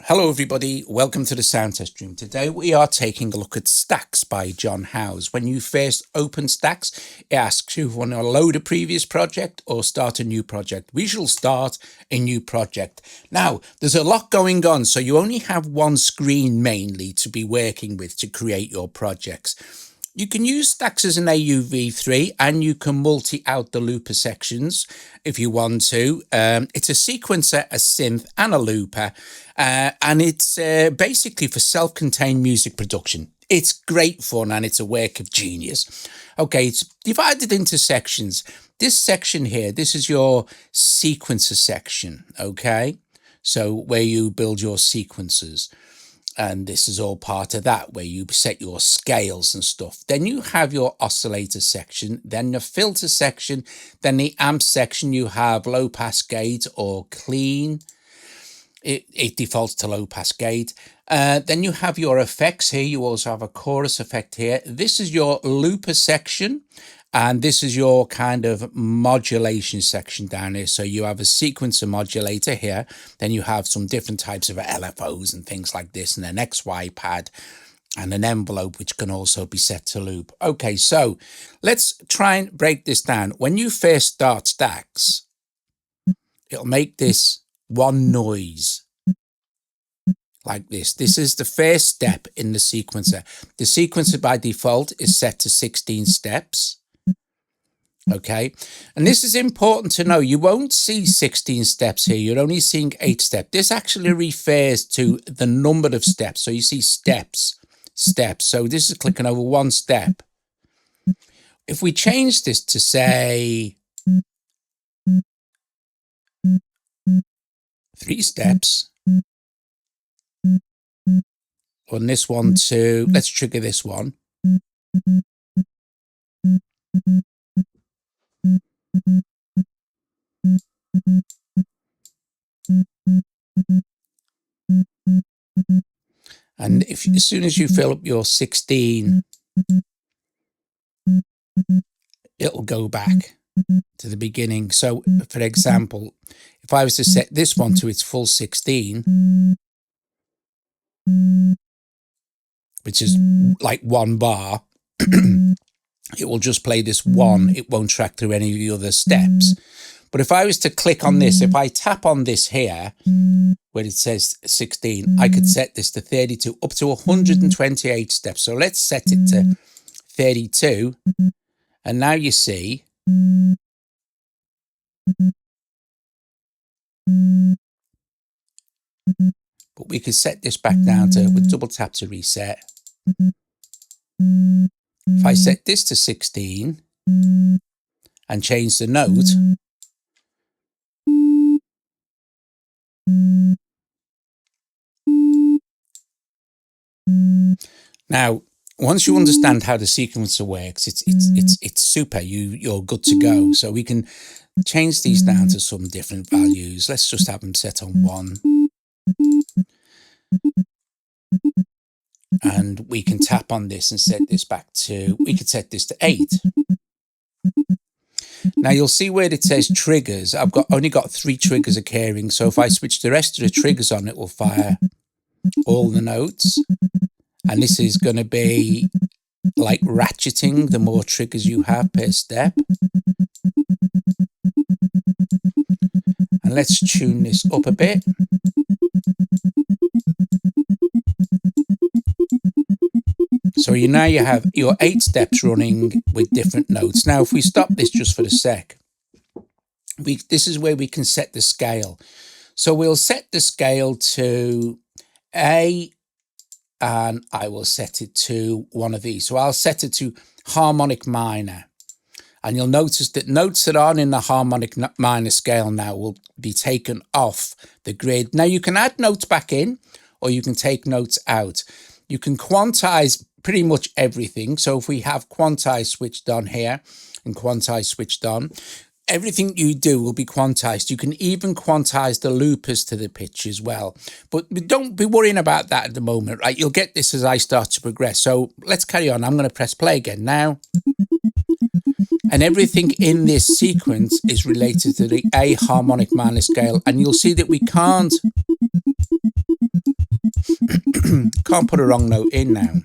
Hello everybody, welcome to the sound test stream. Today we are taking a look at Stacks by John Howes. When you first open Stacks, it asks you if you want to load a previous project or start a new project. We shall start a new project. Now, there's a lot going on, so you only have one screen mainly to be working with to create your projects. You can use Stacks as an AUV3 and you can multi out the looper sections if you want to. It's a sequencer, a synth and a looper, and it's basically for self-contained music production. It's great fun and it's a work of genius. Okay, it's divided into sections. This section here, this is your sequencer section, okay? So where you build your sequencers. And this is all part of that, where you set your scales and stuff. Then you have your oscillator section, then the filter section, then the amp section. You have low pass gate or clean. It defaults to low pass gate. Then you have your effects here. You also have a chorus effect here. This is your looper section. And this is your kind of modulation section down here. So you have a sequencer modulator here. Then you have some different types of LFOs and things like this, and an XY pad and an envelope, which can also be set to loop. Okay, so let's try and break this down. When you first start Stacks, it'll make this one noise like this. This is the first step in the sequencer. The sequencer by default is set to 16 steps. Okay, and this is important to know. You won't see 16 steps here. You're only seeing 8 steps. This actually refers to the number of steps. So you see steps. So this is clicking over one step. If we change this to say 3 steps, on this one to, let's trigger this one. And if as soon as you fill up your 16, it'll go back to the beginning. So for example, if I was to set this one to its full 16, which is like 1 bar, it will just play this one. It won't track through any of the other steps. But if I was to click on this, if I tap on this here, where it says 16, I could set this to 32, up to 128 steps. So let's set it to 32. And now you see, but we could set this back down to, with double tap to reset. If I set this to 16 and change the note, now, once you understand how the sequencer works, it's super. You're good to go. So we can change these down to some different values. Let's just have them set on 1. And we can tap on this and set this back to, we could set this to 8. Now you'll see where it says triggers. I've only got 3 triggers occurring. So if I switch the rest of the triggers on, it will fire all the notes. And this is going to be like ratcheting the more triggers you have per step. And let's tune this up a bit. So now you have your 8 steps running with different notes. Now, if we stop this just for a sec, this is where we can set the scale. So we'll set the scale to A, and I will set it to one of these. So I'll set it to harmonic minor. And you'll notice that notes that aren't in the harmonic minor scale now will be taken off the grid. Now you can add notes back in, or you can take notes out. You can quantize pretty much everything. So if we have quantize switched on here and quantize switched on, everything you do will be quantized. You can even quantize the loopers to the pitch as well. But don't be worrying about that at the moment, right? You'll get this as I start to progress. So let's carry on. I'm going to press play again now. And everything in this sequence is related to the A harmonic minor scale. And you'll see that we can't Can't put a wrong note in now.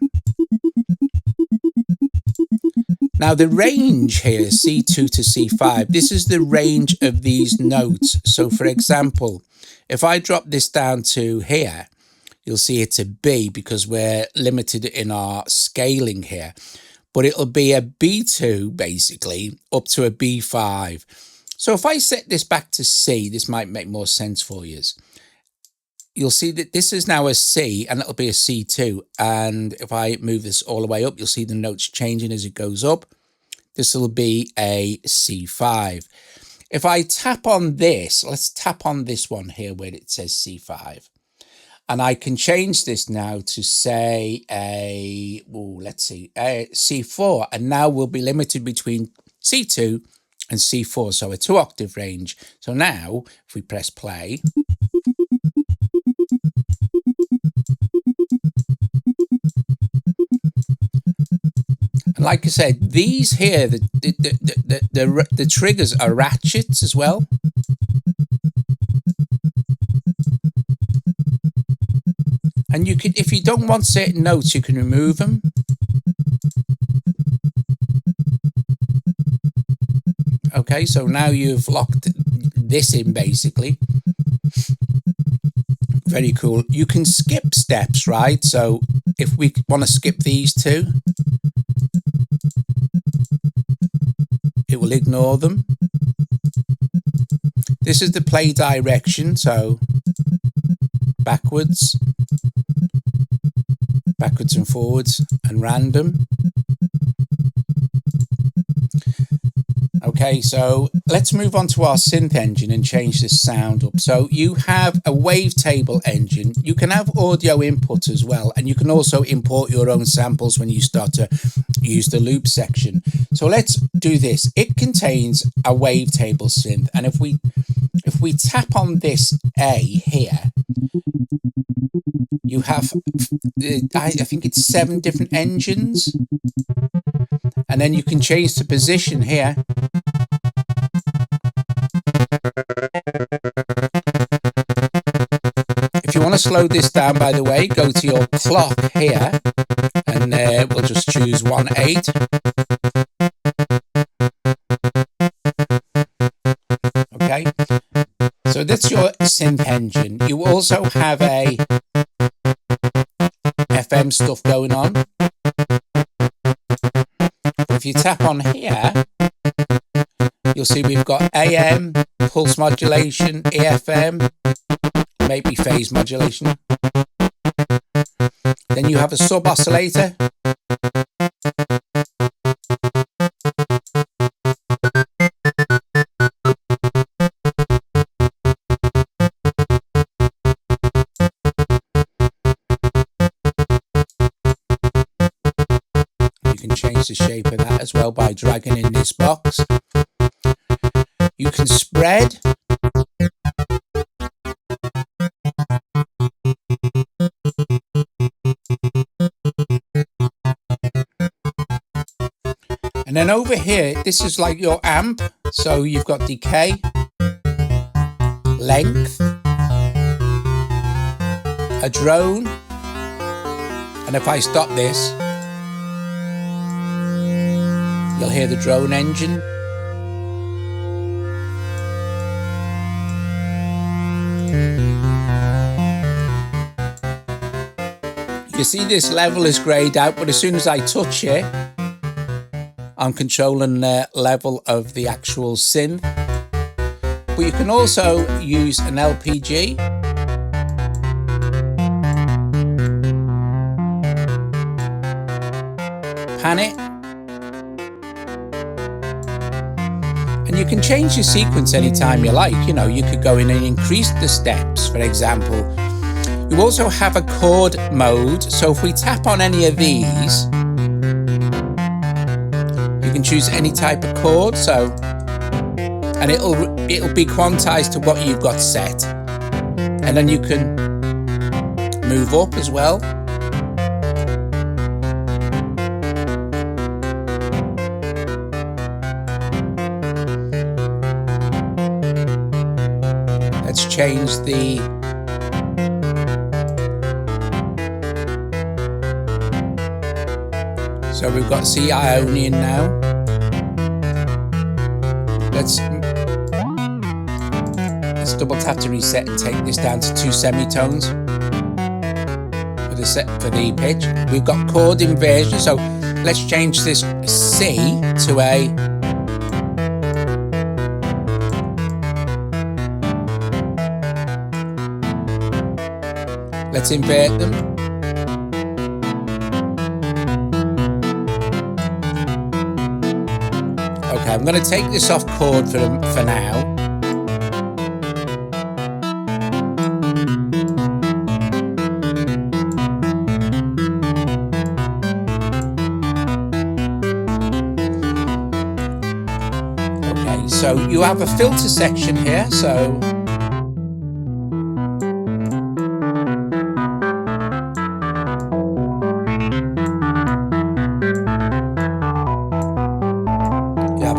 Now the range here, C2 to C5, this is the range of these notes. So for example, if I drop this down to here, you'll see it's a B because we're limited in our scaling here. But it'll be a B2 basically up to a B5. So if I set this back to C, this might make more sense for you. You'll see that this is now a C and it'll be a C2. And if I move this all the way up, you'll see the notes changing as it goes up. This will be a C5. If I tap on this, let's tap on this one here where it says C5. And I can change this now to say a C4. And now we'll be limited between C2 and C4. So a 2-octave range. So now if we press play, and like I said, these here, the triggers are ratchets as well. And you can, if you don't want certain notes, you can remove them. Okay, so now you've locked this in basically. Very cool. You can skip steps, right? So if we want to skip these two, it will ignore them. This is the play direction, so backwards and forwards and random. Okay, so let's move on to our synth engine and change this sound up. So you have a wavetable engine. You can have audio input as well, and you can also import your own samples when you start to use the loop section. So let's do this. It contains a wavetable synth, and if we tap on this A here, you have, I think it's 7 different engines, and then you can change the position here. If you want to slow this down, by the way, go to your clock here, and we'll just choose 1/8. Okay, so that's your synth engine. You also have a FM stuff going on. If you tap on here, you'll see we've got AM, pulse modulation, EFM, maybe phase modulation. Then you have a sub oscillator. You can change the shape of that as well by dragging in this box. You can spread. And then over here, this is like your amp. So you've got decay, length, a drone. And if I stop this, you'll hear the drone engine. You see this level is grayed out, but as soon as I touch it, I'm controlling the level of the actual synth. But you can also use an LPG. Pan it. And you can change your sequence anytime you like. You know, you could go in and increase the steps, for example. You also have a chord mode. So if we tap on any of these, you can choose any type of chord. So, and it'll be quantized to what you've got set. And then you can move up as well. Let's change the So we've got C Ionian now. Let's double tap to reset and take this down to 2 semitones for the pitch. We've got chord inversion, so let's change this C to A. Let's invert them. Okay, I'm going to take this off chord for now. Okay, so you have a filter section here, so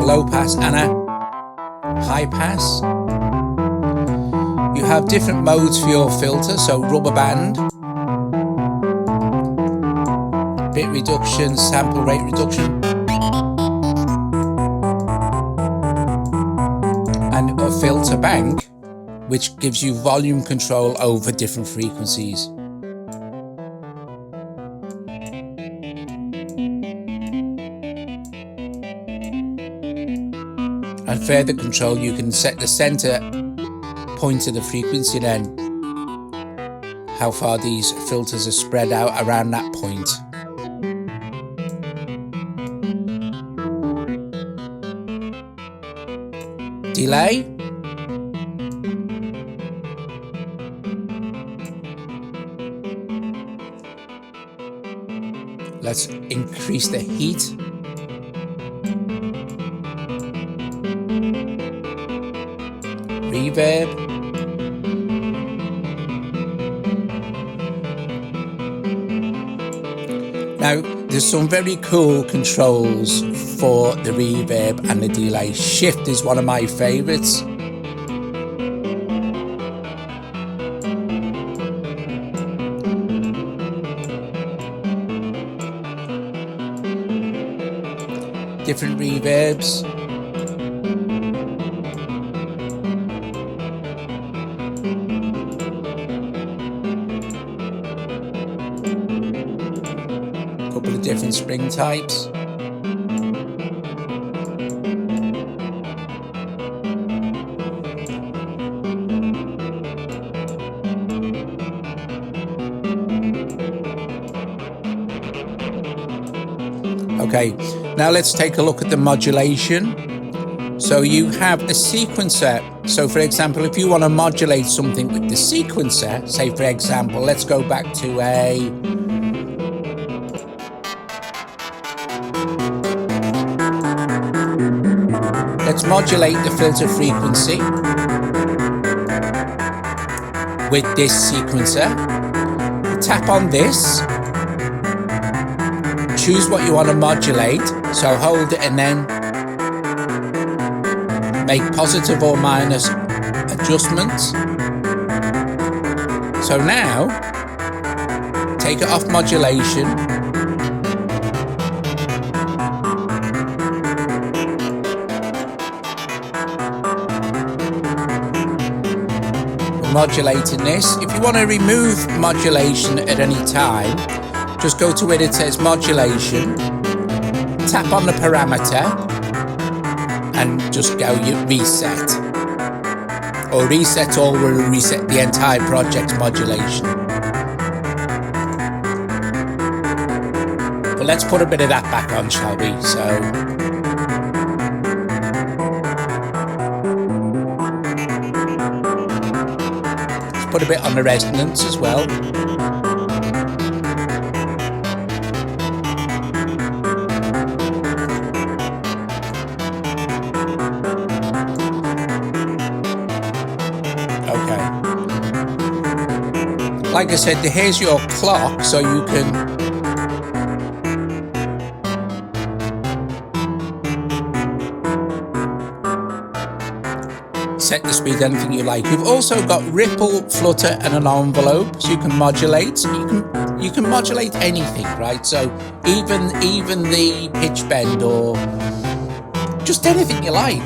low pass and a high pass. You have different modes for your filter, so rubber band, bit reduction, sample rate reduction, and a filter bank, which gives you volume control over different frequencies. And further control, you can set the center point of the frequency, then how far these filters are spread out around that point. Delay. Let's increase the heat. Reverb. Now, there's some very cool controls for the reverb and the delay. Shift is one of my favorites. Different reverbs. Couple of different spring types. Okay, now let's take a look at the modulation. So you have a sequencer. So for example, if you want to modulate something with the sequencer, say for example, let's go back to let's modulate the filter frequency with this sequencer. Tap on this. Choose what you want to modulate, so hold it and then make positive or minus adjustments. So now, take it off modulation. We're modulating this. If you want to remove modulation at any time, just go to where it says modulation, tap on the parameter, and just go reset. Or reset all will reset the entire project's modulation. But let's put a bit of that back on, shall we? So let's put a bit on the resonance as well. Like I said, here's your clock, so you can set the speed anything you like. You've also got ripple, flutter, and an envelope, so you can modulate. So you can you can modulate anything, right? So even the pitch bend or just anything you like.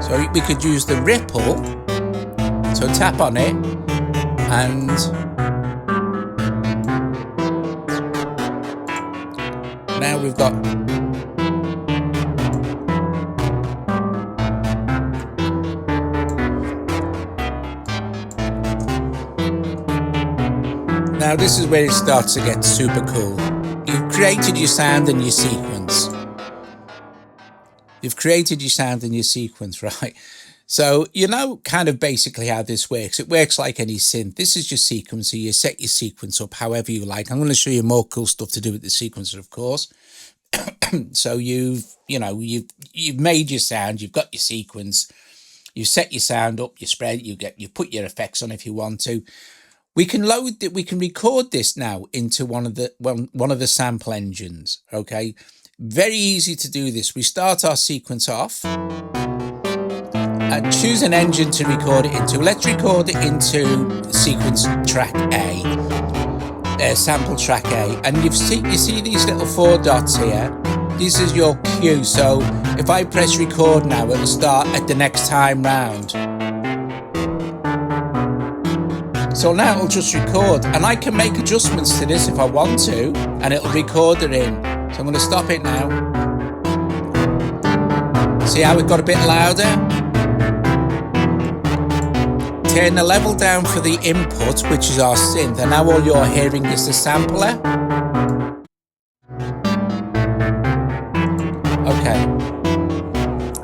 So we could use the ripple. So tap on it and now we've got now this is where it starts to get super cool. You've created your sound and your sequence. You've created your sound and your sequence, right? So you know kind of basically how this works. It works like any synth. This is your sequencer. You set your sequence up however you like. I'm going to show you more cool stuff to do with the sequencer, of course. So you've made your sound, you've got your sequence, you set your sound up, you spread, you put your effects on if you want to. We can load it, we can record this now into one of the sample engines. Okay, very easy to do this. We start our sequence off and choose an engine to record it into. Let's record it into sequence track A, sample track A, and you see these little 4 dots here. This is your cue. So if I press record now, it'll start at the next time round. So now it'll just record, and I can make adjustments to this if I want to, and it'll record it in. So I'm going to stop it now. See how it got a bit louder? Turn the level down for the input, which is our synth, and now all you're hearing is the sampler. Okay.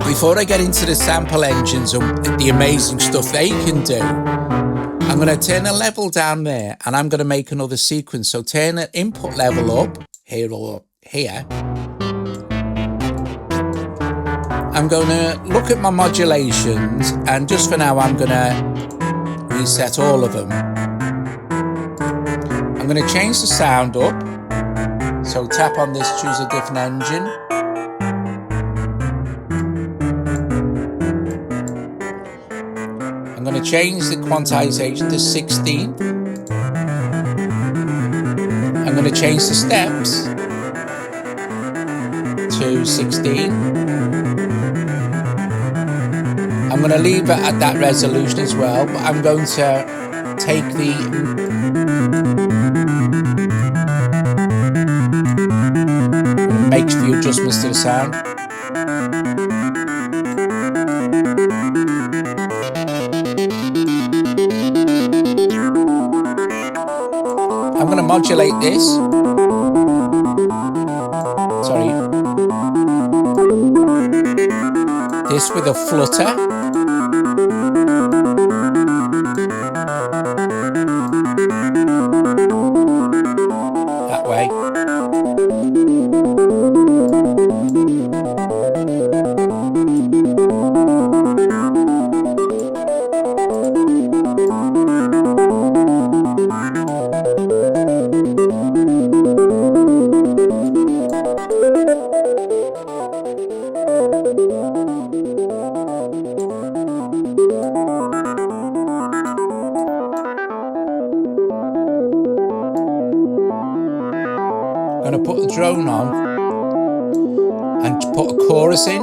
Before I get into the sample engines and the amazing stuff they can do, I'm going to turn the level down there, and I'm going to make another sequence. So turn the input level up here or here. I'm going to look at my modulations, and just for now I'm going to reset all of them. I'm going to change the sound up. So tap on this, choose a different engine. I'm going to change the quantization to 16. I'm going to change the steps to 16. I'm going to leave it at that resolution as well, but I'm going to take make a few adjustments to the sound. I'm going to modulate this. Sorry. This with a flutter. That way. I'm going to put the drone on and put a chorus in.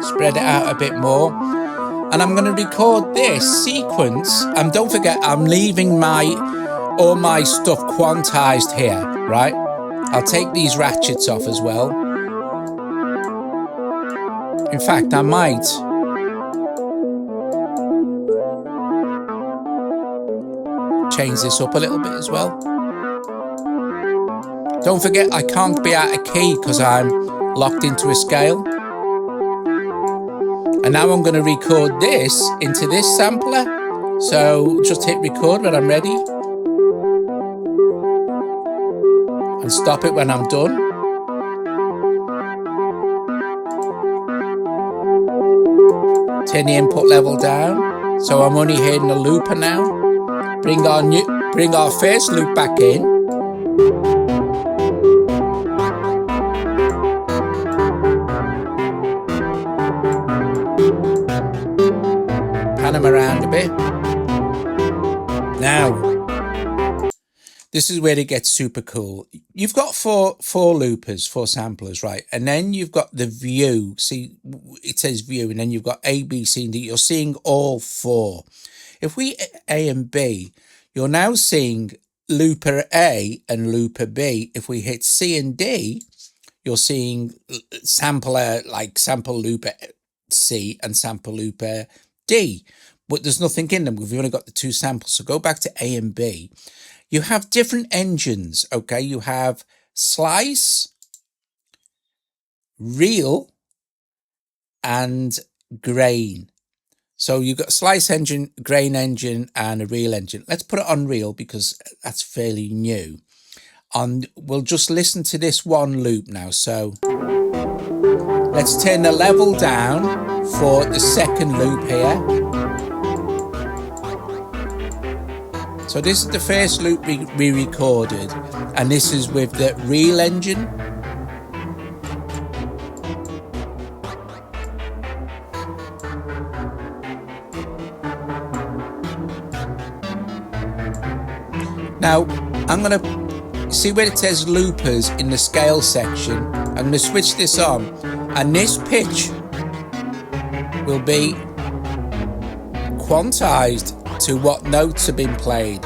Spread it out a bit more. And I'm going to record this sequence. And don't forget, I'm leaving all my stuff quantized here, right? I'll take these ratchets off as well. In fact, I might change this up a little bit as well. Don't forget, I can't be out of key because I'm locked into a scale. And now I'm going to record this into this sampler. So just hit record when I'm ready. And stop it when I'm done. Turn the input level down. So I'm only hearing the looper now. Bring our first loop back in. Pan them around a bit. Now, this is where it gets super cool. You've got four loopers, four samplers, right? And then you've got the view. See, it says view, and then you've got A, B, C, and D. You're seeing all four. If we A and B, you're now seeing looper A and looper B. If we hit C and D, you're seeing sampler, like sample looper C and sample looper D. But there's nothing in them. We've only got the two samples. So go back to A and B. You have different engines, okay? You have slice, reel, and grain. So you've got a slice engine, grain engine, and a reel engine. Let's put it on reel because that's fairly new. And we'll just listen to this one loop now. So let's turn the level down for the second loop here. So this is the first loop we recorded, and this is with the reel engine. Now, I'm going to see where it says loopers in the scale section. I'm going to switch this on, and this pitch will be quantized to what notes have been played.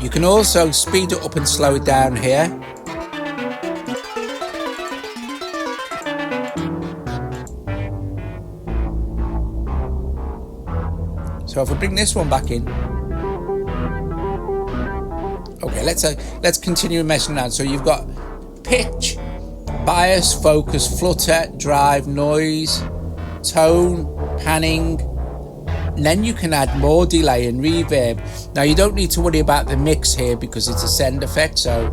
You can also speed it up and slow it down here. So if I bring this one back in, okay, let's continue messing around. So you've got pitch, bias, focus, flutter, drive, noise, tone, panning, and then you can add more delay and reverb. Now you don't need to worry about the mix here because it's a send effect, so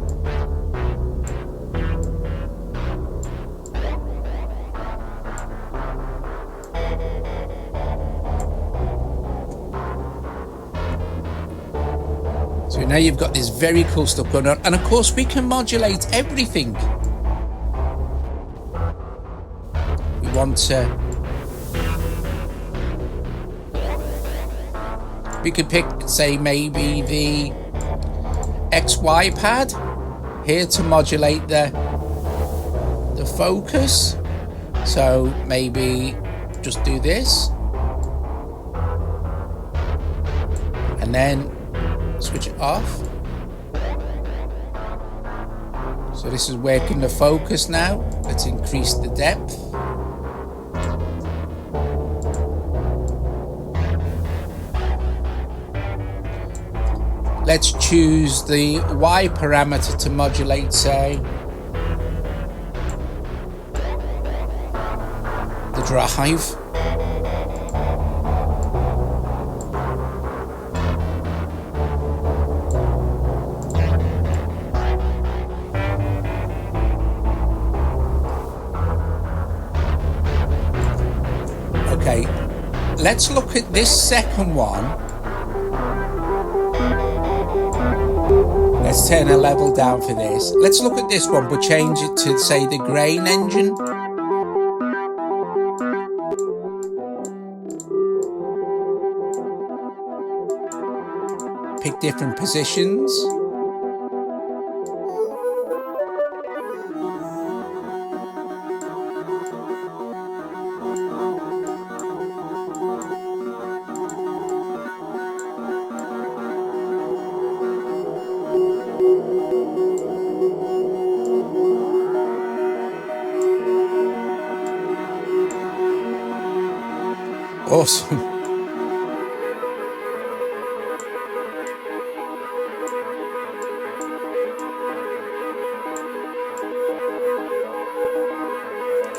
now you've got this very cool stuff going on, and of course we can modulate everything. We want to, we could pick, say, maybe the XY pad here to modulate the focus. So maybe just do this, and then switch it off. So this is working the focus now. Let's increase the depth. Let's choose the Y parameter to modulate, say, the drive. Okay, let's look at this second one. Let's turn a level down for this. Let's look at this one, but change it to, say, the grain engine. Pick different positions. Awesome.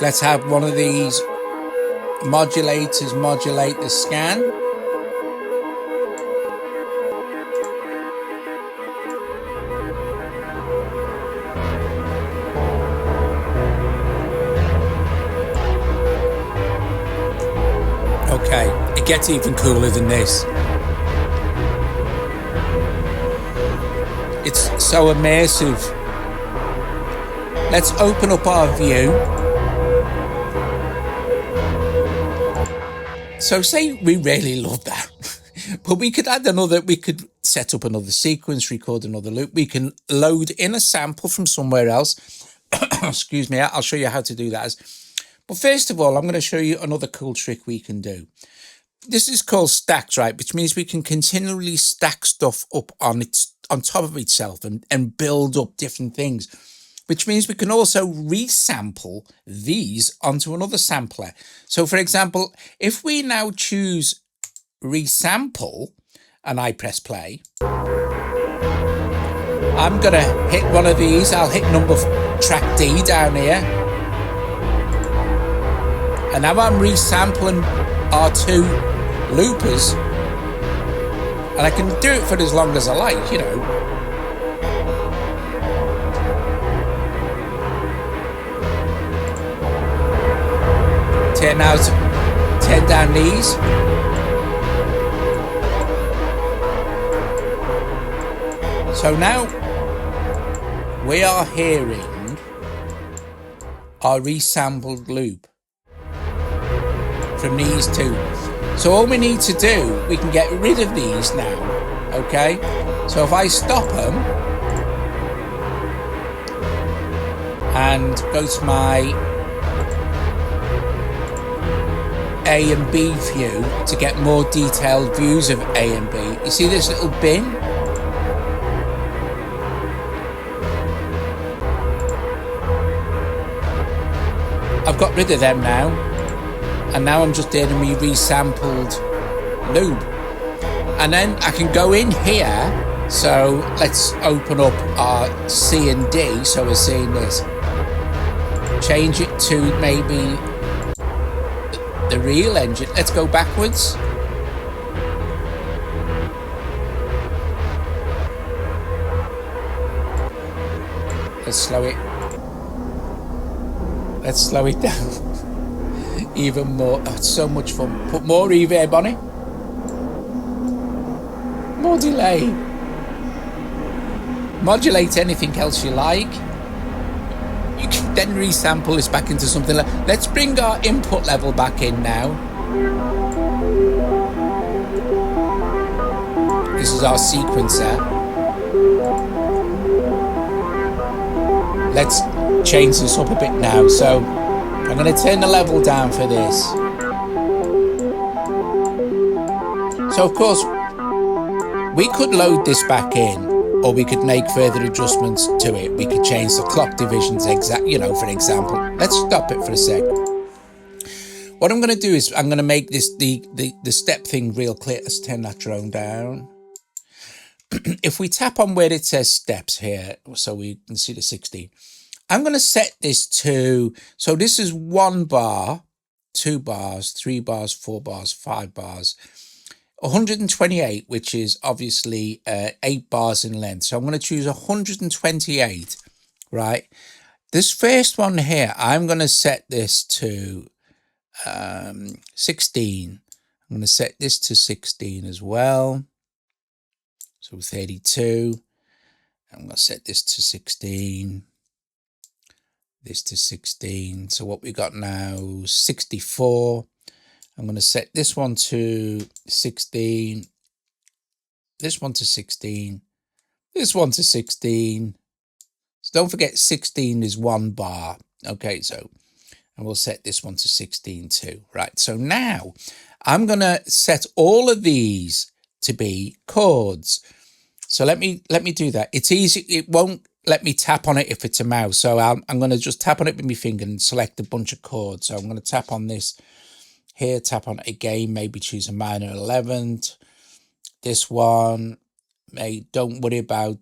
Let's have one of these modulators modulate the scan. gets even cooler than this. It's so immersive. Let's open up our view. So say we really love that, but we could add another, we could set up another sequence, record another loop. We can load in a sample from somewhere else. Excuse me, I'll show you how to do that. But first of all, I'm going to show you another cool trick we can do. This is called stacks, right? Which means we can continually stack stuff up on top of itself and build up different things. Which means we can also resample these onto another sampler. So for example, if we now choose resample and I press play, I'm gonna hit one of these. I'll hit track D down here. And now I'm resampling our two loopers. And I can do it for as long as I like, you know. Turn down these. So now we are hearing our resampled loop from these two. So all we need to do, we can get rid of these now, okay? So if I stop them and go to my A and B view to get more detailed views of A and B. You see this little bin? I've got rid of them now. And now I'm just hearing me resampled loop. And then I can go in here. So let's open up our C and D. So we're seeing this. Change it to maybe the real engine. Let's go backwards. Let's slow it down even more. Oh, it's so much fun. Put more reverb on it. More delay. Modulate anything else you like. You can then resample this back into something like. Let's bring our input level back in now. This is our sequencer. Let's change this up a bit now. So I'm going to turn the level down for this. So of course, we could load this back in, or we could make further adjustments to it. We could change the clock divisions, for example. Let's stop it for a sec. What I'm going to do is I'm going to make this the step thing real clear. Let's turn that drone down. If we tap on where it says steps here, so we can see the 16, I'm going to set this to, so this is 1 bar, 2 bars, 3 bars, 4 bars, 5 bars, 128, which is obviously 8 bars in length. So I'm going to choose 128, right? This first one here, I'm going to set this to 16. I'm going to set this to 16 as well. So 32. I'm going to set this to 16. This to 16. So what we got now, 64. I'm going to set this one to 16, this one to 16, this one to 16. So don't forget 16 is 1 bar. Okay, so, and we'll set this one to 16 too. Right, so now I'm going to set all of these to be chords. So let me do that. It's easy. It won't let me tap on it if it's a mouse. So I'm going to just tap on it with my finger and select a bunch of chords. So I'm going to tap on this here, tap on it again, maybe choose a minor 11th. This one, don't worry about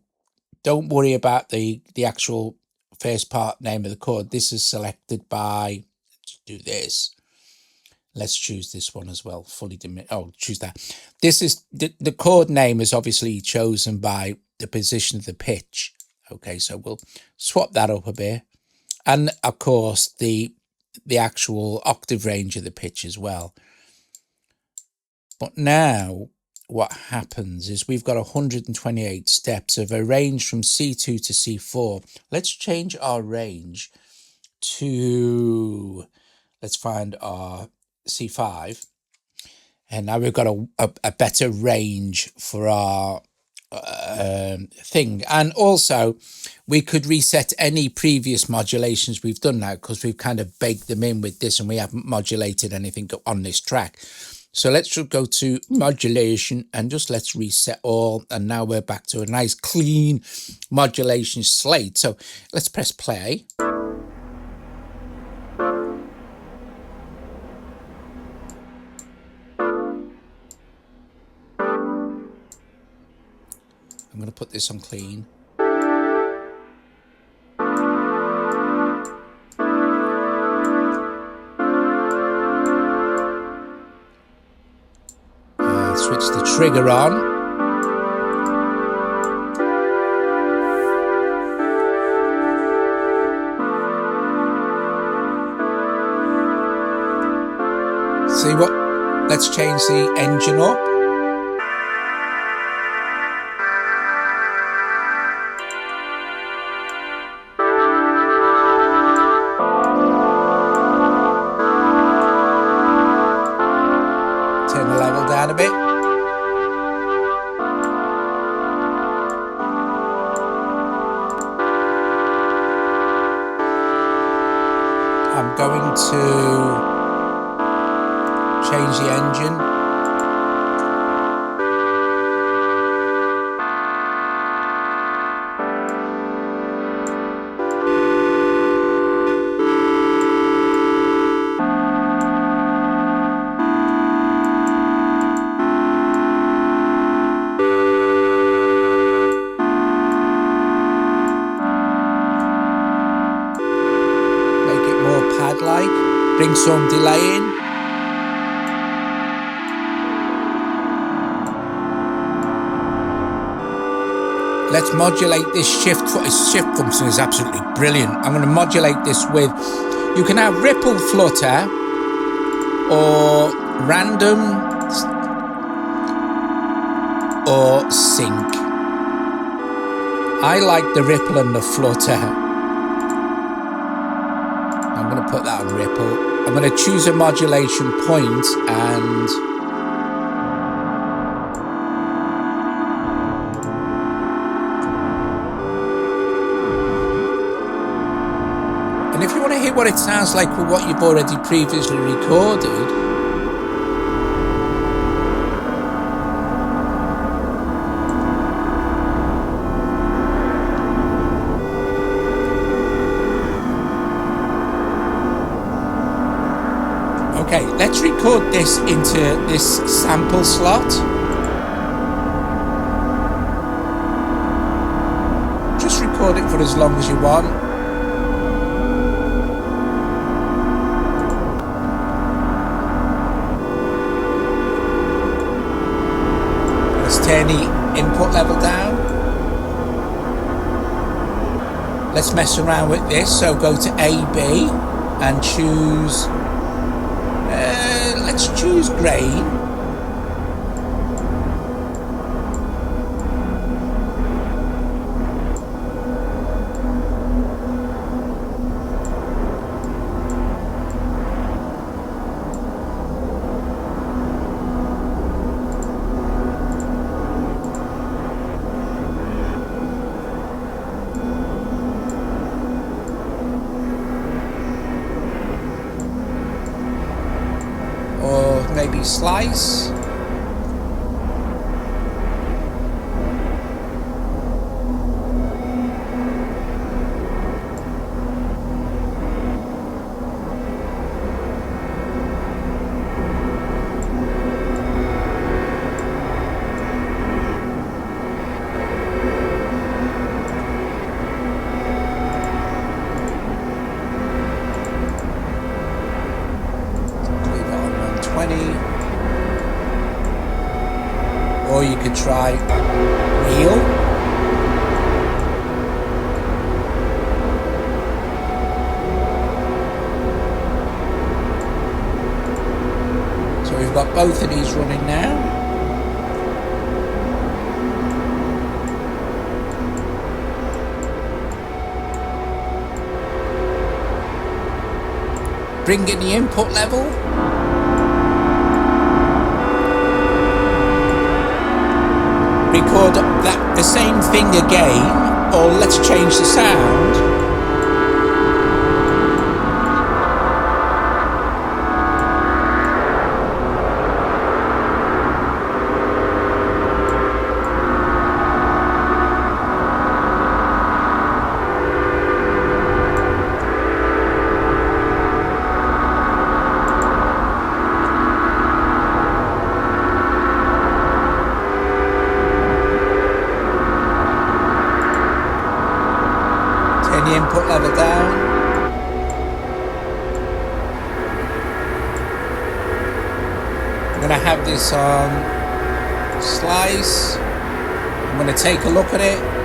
the actual first part name of the chord. This is selected by, let's do this. Let's choose this one as well. Fully diminished. Oh, choose that. This is the chord name is obviously chosen by the position of the pitch. Okay, so we'll swap that up a bit. And of course, the actual octave range of the pitch as well. But now what happens is we've got 128 steps of a range from C2 to C4. Let's change our range to, let's find our C5. And now we've got a better range for our thing. And also we could reset any previous modulations we've done now, because we've kind of baked them in with this and we haven't modulated anything on this track. So let's just go to modulation and just let's reset all. And now we're back to a nice clean modulation slate. So let's press play. I'm going to put this on clean. Switch the trigger on. See what? Let's change the engine up. Turn the level down a bit. I'm going to change the engine. Bring some delay in. Let's modulate this shift. This shift function is absolutely brilliant. I'm going to modulate this with, you can have ripple flutter or random or sync. I like the ripple and the flutter. I'm going to put that on ripple. I'm going to choose a modulation point and if you want to hear what it sounds like with what you've already previously recorded, okay, let's record this into this sample slot. Just record it for as long as you want. Let's turn the input level down. Let's mess around with this. So go to AB and choose let's choose grain. Maybe slice. Or you could try wheel. So we've got both of these running now. Bring in the input level. Record the same thing again, or let's change the sound. The input level down. I'm going to have this on slice. I'm going to take a look at it.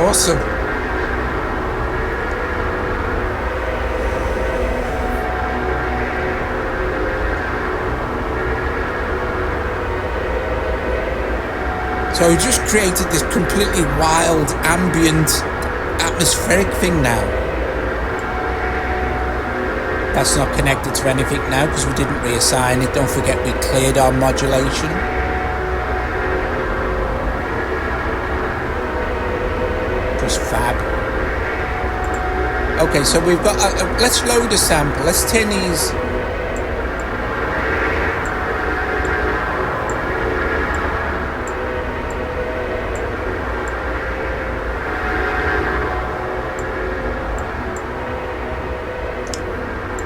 Awesome. So we just created this completely wild, ambient, atmospheric thing now. That's not connected to anything now because we didn't reassign it. Don't forget we cleared our modulation. Fab. Okay, so we've got let's load a sample. Let's turn these.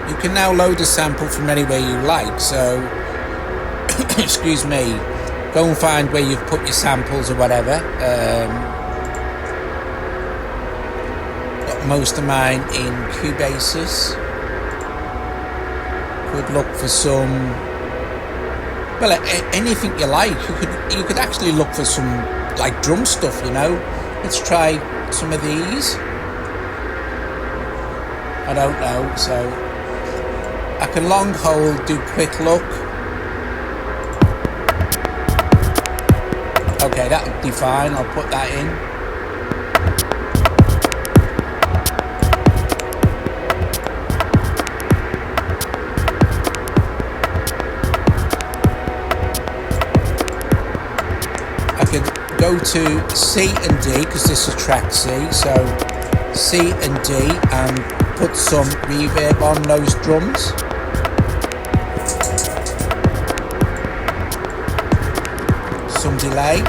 You can now load a sample from anywhere you like, so excuse me, go and find where you've put your samples or whatever. Most of mine in Cubasis. Could look for some, well, anything you like. You could actually look for some like drum stuff, you know. Let's try some of these. I don't know, so I can long hold, do quick look. Okay, that'll be fine. I'll put that in. Go to C and D because this is track C, so C and D, and put some reverb on those drums. Some delay.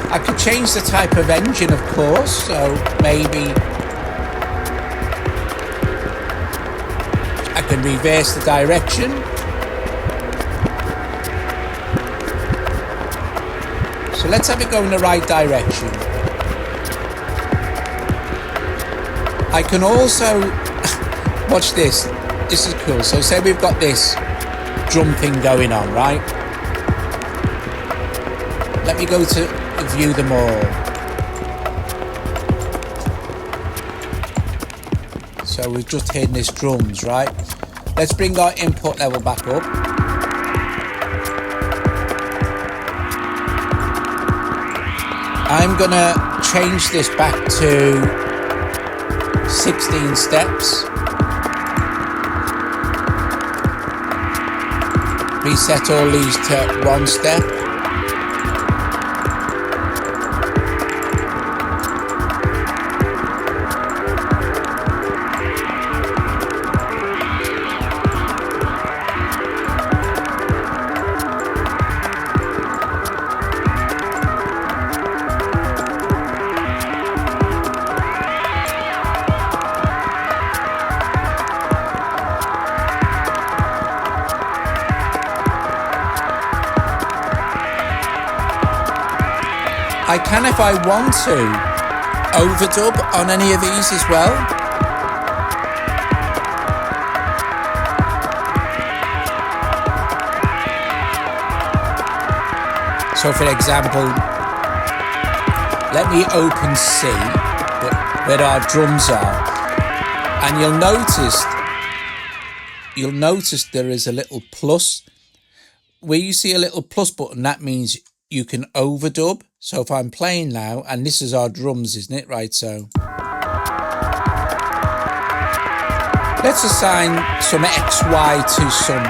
I could change the type of engine, of course, so maybe I can reverse the direction. So let's have it go in the right direction. I can also, watch this, this is cool. So say we've got this drum thing going on, right? Let me go to view them all. So we've just hidden this drums, right? Let's bring our input level back up. I'm gonna change this back to 16 steps. Reset all these to 1 step. I can, if I want to, overdub on any of these as well. So for example, let me open C, where our drums are, and you'll notice there is a little plus. Where you see a little plus button, that means you can overdub. So if I'm playing now, and this is our drums, isn't it? Right, so let's assign some XY to some.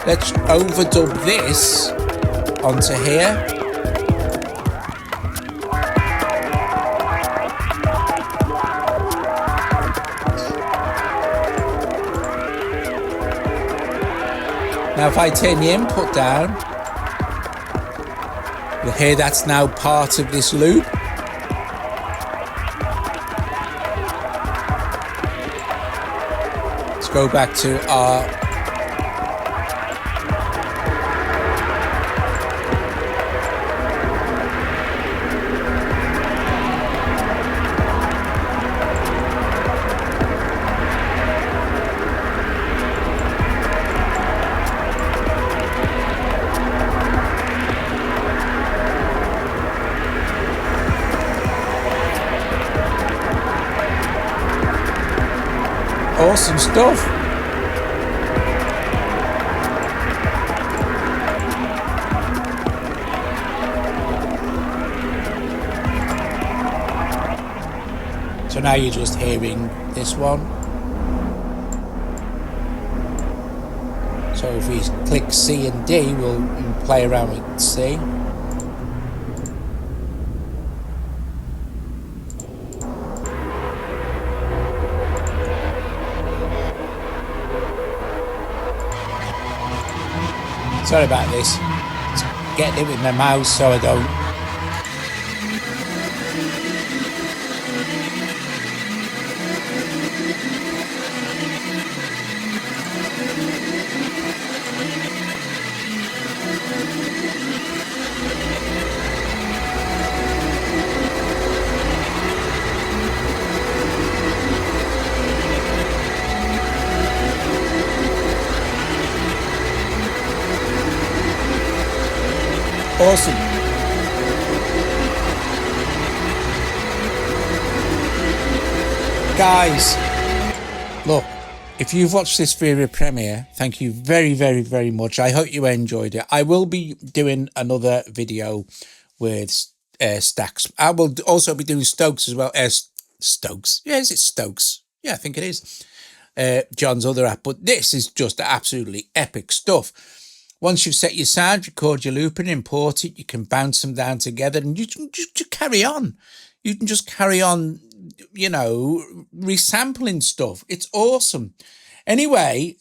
Let's overdub this onto here. Now if I turn the input down, you'll hear that's now part of this loop. Let's go back to our awesome stuff. So now you're just hearing this one. So if we click C and D, we'll play around with C. Sorry about this. Just getting it with my mouse so I don't. Awesome. Guys, look, if you've watched this video premiere, thank you very, very, very much. I hope you enjoyed it. I will be doing another video with stacks. I will also be doing Stokes as well. Stokes. Yeah, is it Stokes? Yeah, I think it is. John's other app. But this is just absolutely epic stuff. Once you've set your sound, record your loop and import it, you can bounce them down together and you can just carry on. You can just carry on, you know, resampling stuff. It's awesome. Anyway,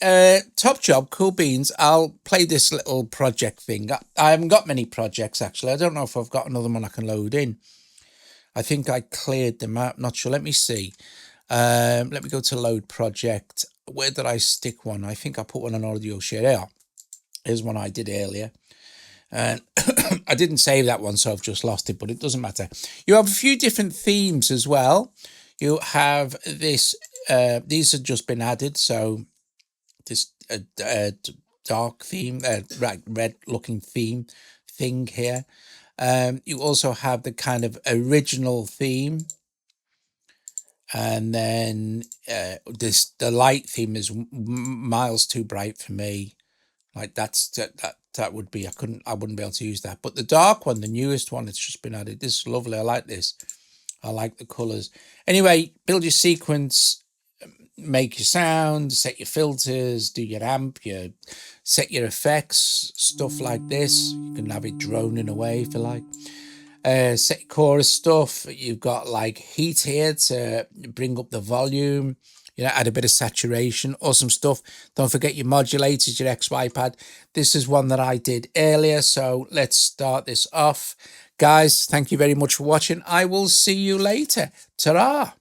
top job, cool beans. I'll play this little project thing. I haven't got many projects, actually. I don't know if I've got another one I can load in. I think I cleared them out. Not sure. Let me see. Let me go to load project. Where did I stick one? I think I put one on audio share. There. Here's one I did earlier. And I didn't save that one, so I've just lost it, but it doesn't matter. You have a few different themes as well. You have this, these have just been added. So this dark theme, right, red looking theme thing here. You also have the kind of original theme. And then the light theme is miles too bright for me. Like that would be, I wouldn't be able to use that. But the dark one, the newest one, it's just been added. This is lovely. I like this. I like the colors. Anyway, build your sequence, make your sound, set your filters, do your amp, set your effects, stuff like this. You can have it droning away if you like. set chorus stuff. You've got like heat here to bring up the volume, add a bit of saturation, awesome stuff. Don't forget your modulators, your XY pad. This is one that I did earlier, so let's start this off. Guys, thank you very much for watching. I will see you later. Ta-ra!